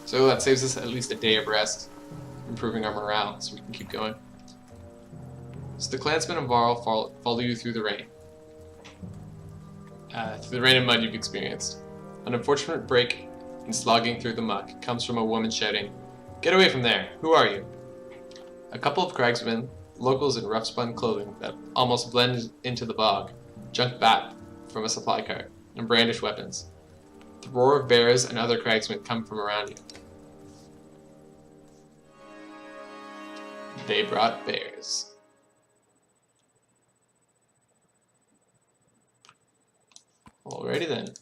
So that saves us at least a day of rest, improving our morale so we can keep going. So the clansmen of Varl follow you through the rain. Through the rain and mud you've experienced. An unfortunate break in slogging through the muck comes from a woman shouting, "Get away from there! Who are you?" A couple of cragsmen, locals in rough-spun clothing that almost blend into the bog, jump back from a supply cart and brandish weapons. The roar of bears and other cragsmen come from around you. They brought bears. Alrighty then.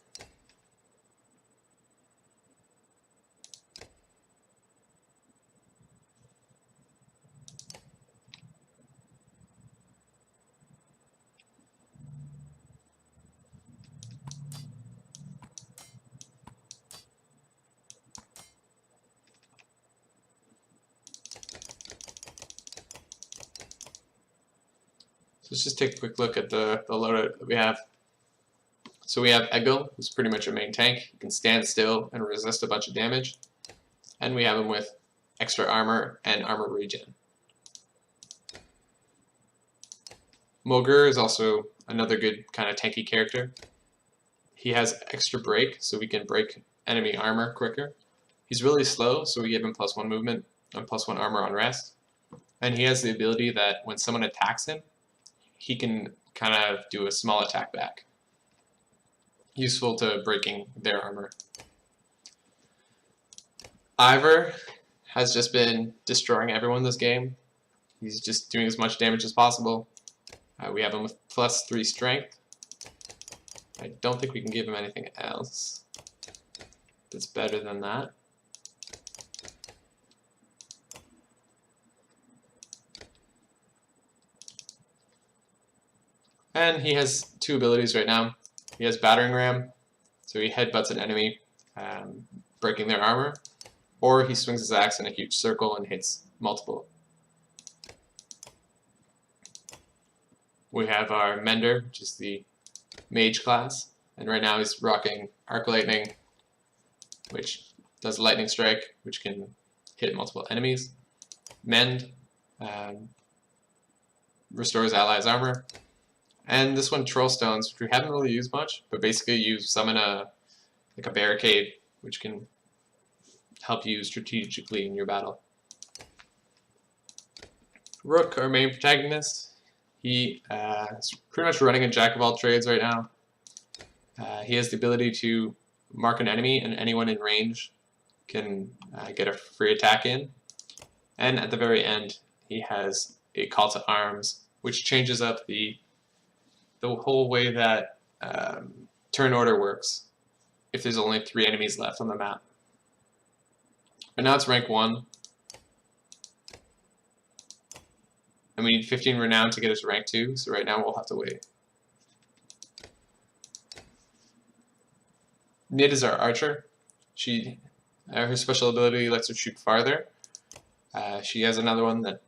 So let's just take a quick look at the loadout that we have. So we have Egil, who's pretty much a main tank. He can stand still and resist a bunch of damage. And we have him with extra armor and armor regen. Mulgur is also another good kind of tanky character. He has extra break, so we can break enemy armor quicker. He's really slow, so we give him +1 movement and +1 armor on rest. And he has the ability that when someone attacks him, he can kind of do a small attack back. Useful to breaking their armor. Ivor has just been destroying everyone this game. He's just doing as much damage as possible. We have him with +3 strength. I don't think we can give him anything else that's better than that. And he has 2 abilities right now. He has Battering Ram, so he headbutts an enemy, breaking their armor, or he swings his axe in a huge circle and hits multiple. We have our Mender, which is the mage class, and right now he's rocking Arc Lightning, which does Lightning Strike, which can hit multiple enemies. Mend restores allies' armor. And this one, Troll Stones, which we haven't really used much, but basically you summon a barricade, which can help you strategically in your battle. Rook, our main protagonist, he is pretty much running a jack of all trades right now. He has the ability to mark an enemy, and anyone in range can get a free attack in. And at the very end, he has a call to arms, which changes up the whole way that turn order works if there's only 3 enemies left on the map. But now it's rank 1. And we need 15 renown to get us to rank 2, so right now we'll have to wait. Nid is our archer. Her special ability lets her shoot farther. She has another one that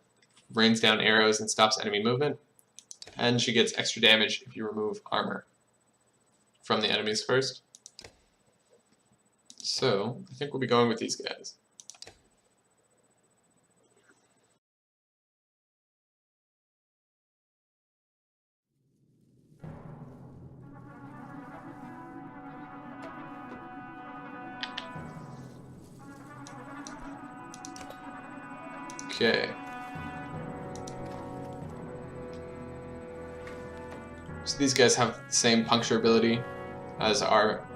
rains down arrows and stops enemy movement. And she gets extra damage if you remove armor from the enemies first. So, I think we'll be going with these guys. Okay. So these guys have the same puncture ability as our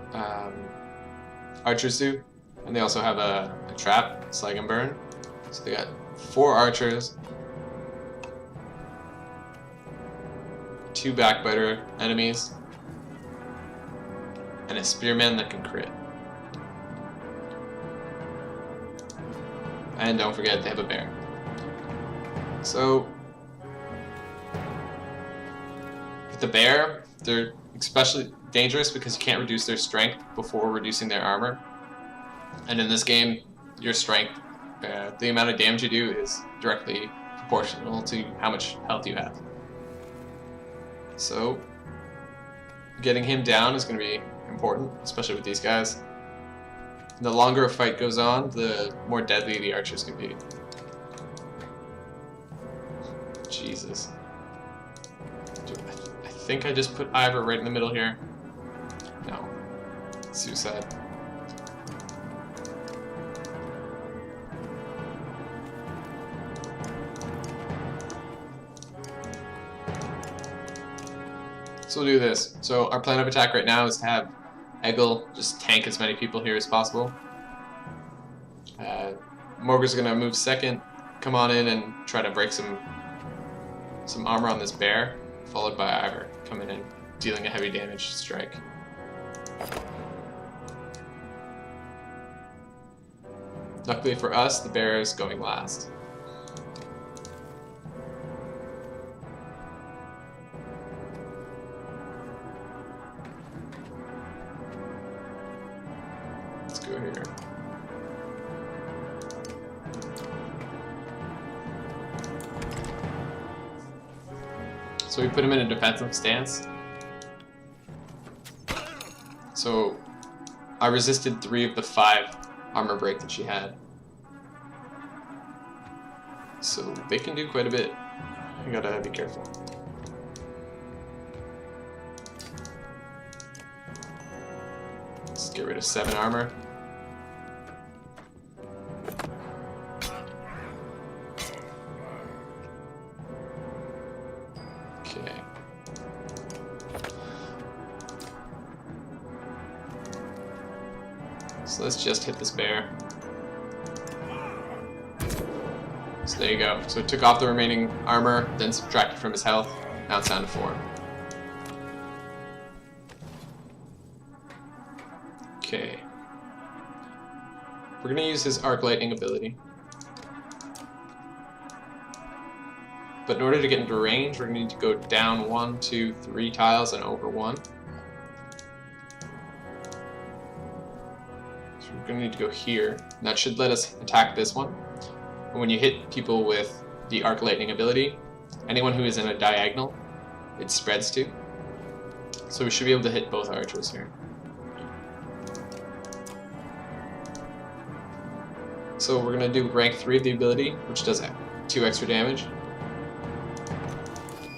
archers do, and they also have a trap, slag and burn. So they got 4 archers, 2 backbiter enemies, and a spearman that can crit. And don't forget, they have a bear. So the bear, they're especially dangerous because you can't reduce their strength before reducing their armor. And in this game, your strength, the amount of damage you do is directly proportional to how much health you have. So getting him down is going to be important, especially with these guys. The longer a fight goes on, the more deadly the archers can be. Jesus. I think I just put Ivor right in the middle here. No. Suicide. So we'll do this. So our plan of attack right now is to have Eggle just tank as many people here as possible. Morgar's gonna move second, come on in and try to break some armor on this bear, followed by Ivor coming in, dealing a heavy damage strike. Luckily for us, the bear is going last. Let's go here. So we put him in a defensive stance. So I resisted 3 of the 5 armor break that she had. So they can do quite a bit. You gotta be careful. Let's get rid of 7 armor. Okay. So let's just hit this bear. So there you go. So it took off the remaining armor, then subtracted from his health. Now it's down to 4. Okay. We're gonna use his arc lightning ability. But in order to get into range, we're gonna need to go down 1, 2, 3 tiles and over 1. So we're gonna need to go here. And that should let us attack this one. And when you hit people with the arc lightning ability, anyone who is in a diagonal, it spreads to. So we should be able to hit both archers here. So we're gonna do rank 3 of the ability, which does 2 extra damage.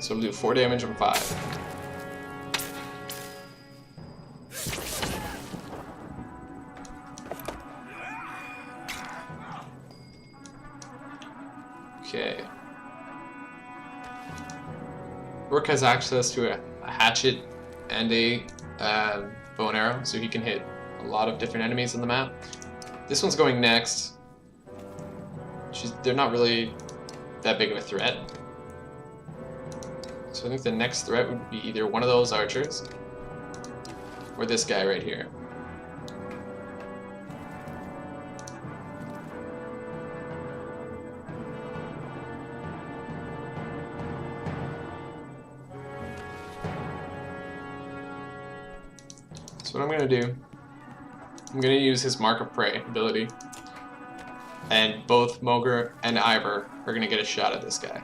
So we'll do 4 damage on 5. Okay. Rook has access to a hatchet and a bow and arrow, so he can hit a lot of different enemies on the map. This one's going next. They're not really that big of a threat. So I think the next threat would be either one of those archers or this guy right here. So what I'm going to do, I'm going to use his Mark of Prey ability, and both Mogar and Ivor are going to get a shot at this guy.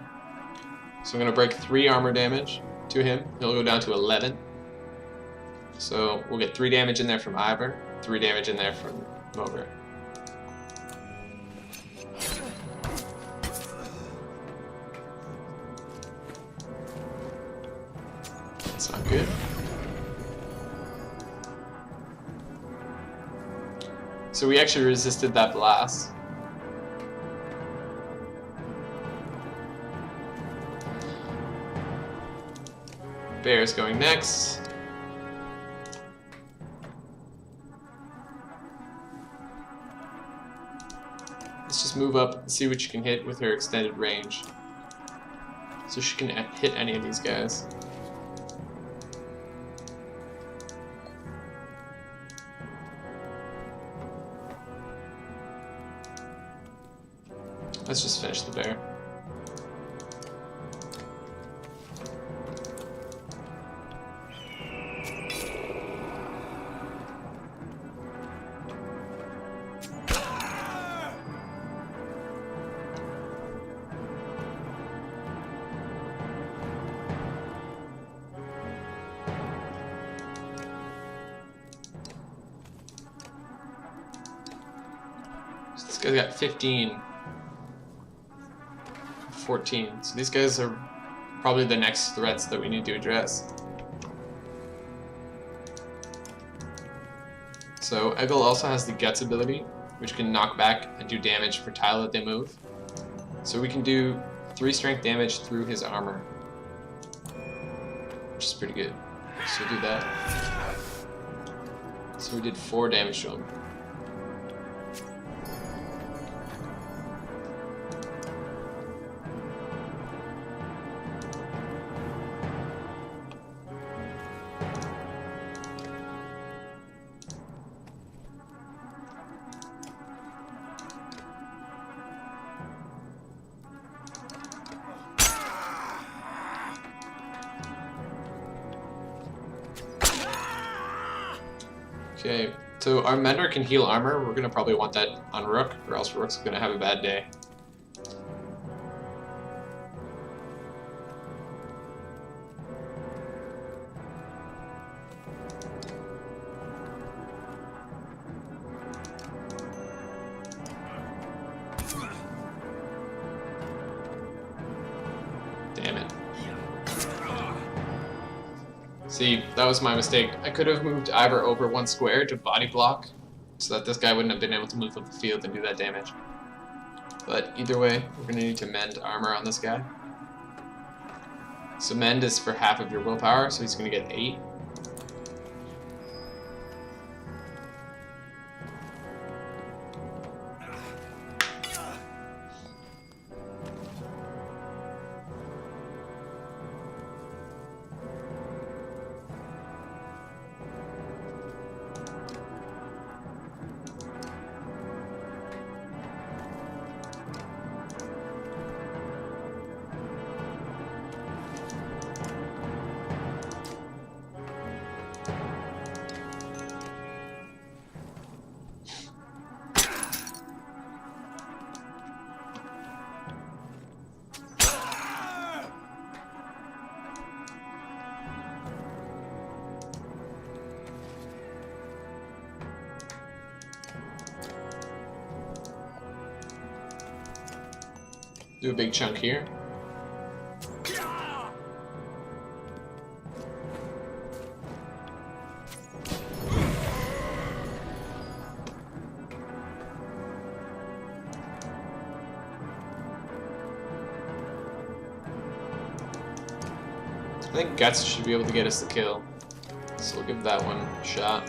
So I'm going to break 3 armor damage to him. He'll go down to 11. So we'll get 3 damage in there from Ivor, 3 damage in there from Mogar. That's not good. So we actually resisted that blast. Bear's going next. Let's just move up and see what she can hit with her extended range. So she can hit any of these guys. Let's just finish the bear. This guy's got 15. 14. So these guys are probably the next threats that we need to address. So Eggle also has the Gets ability, which can knock back and do damage per tile that they move. So we can do 3 strength damage through his armor, which is pretty good. So we'll do that. So we did 4 damage to him. Okay, so our Mender can heal armor. We're gonna probably want that on Rook, or else Rook's gonna have a bad day. Damn it. See, that was my mistake. I could have moved Ivor over 1 square to body block, so that this guy wouldn't have been able to move up the field and do that damage. But either way, we're going to need to mend armor on this guy. So mend is for half of your willpower, so he's going to get 8. Do a big chunk here. I think Guts should be able to get us the kill, so we'll give that one a shot.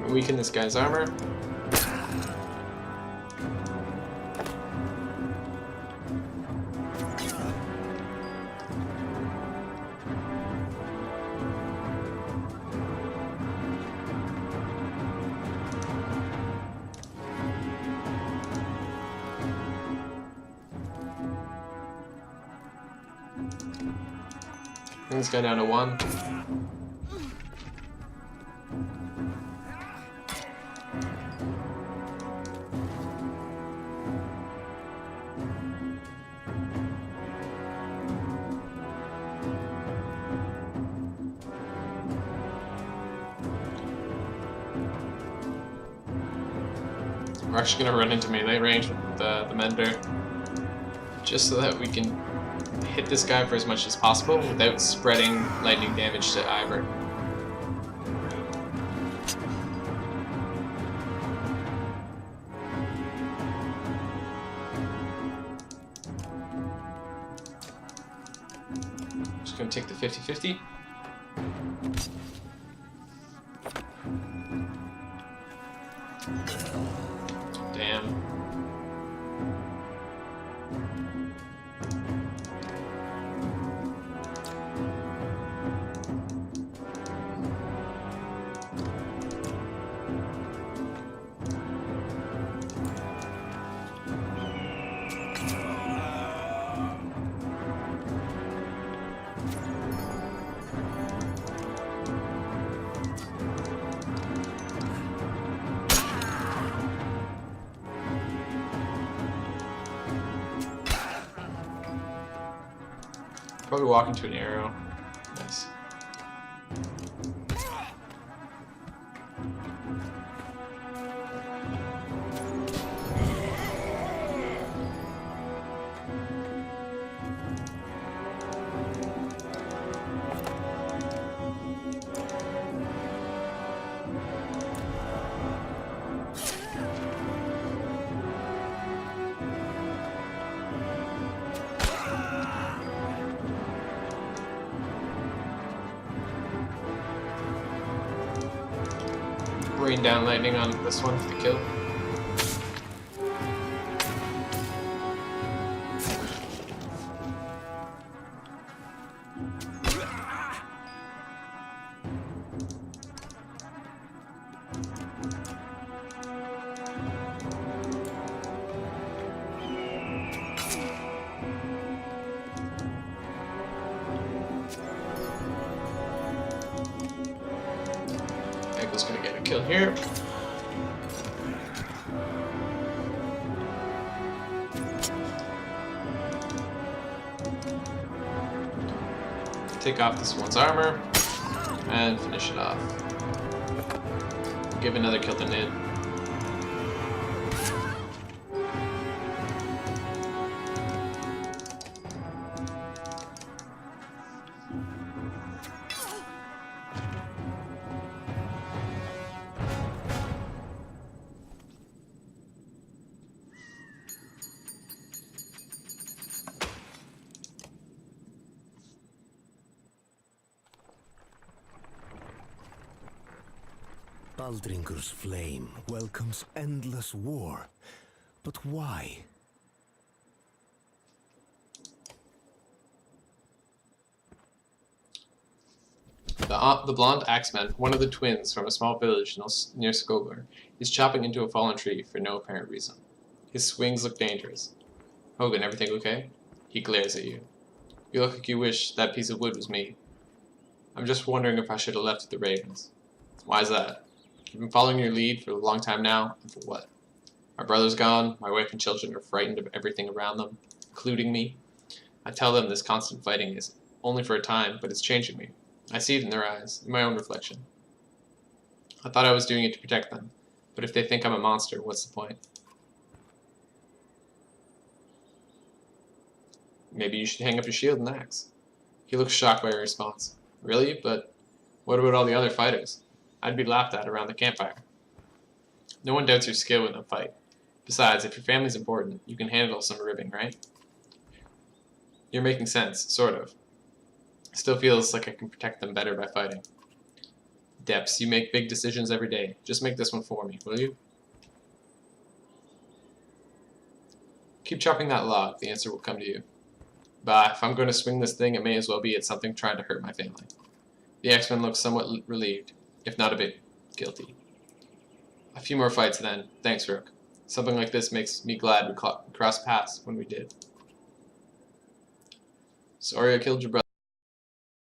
Weaken this guy's armor. Bring this guy down to 1. We're actually going to run into melee range with the Mender, just so that we can hit this guy for as much as possible without spreading lightning damage to Ivor. Just going to take the 50-50. Damn. Probably walk into an arrow. Nice. Rain down lightning on this one for the kill. Eagle's gonna get a kill here. Take off this one's armor and finish it off. Give another kill to Nid. Baldringer's flame welcomes endless war. But why? The blonde axeman, one of the twins from a small village near Skogler, is chopping into a fallen tree for no apparent reason. His swings look dangerous. Hogan, everything okay? He glares at you. You look like you wish that piece of wood was me. I'm just wondering if I should have left with the ravens. Why is that? I've been following your lead for a long time now, and for what? My brother's gone, my wife and children are frightened of everything around them, including me. I tell them this constant fighting is only for a time, but it's changing me. I see it in their eyes, in my own reflection. I thought I was doing it to protect them, but if they think I'm a monster, what's the point? Maybe you should hang up your shield and axe. He looks shocked by your response. Really? But what about all the other fighters? I'd be laughed at around the campfire. No one doubts your skill in a fight. Besides, if your family's important, you can handle some ribbing, right? You're making sense, sort of. Still feels like I can protect them better by fighting. Depths, you make big decisions every day. Just make this one for me, will you? Keep chopping that log, the answer will come to you. Bah, if I'm going to swing this thing, it may as well be at something trying to hurt my family. The X-Men looks somewhat relieved, if not a bit guilty. A few more fights then. Thanks, Rook. Something like this makes me glad we crossed paths when we did. Sorry I killed your brother.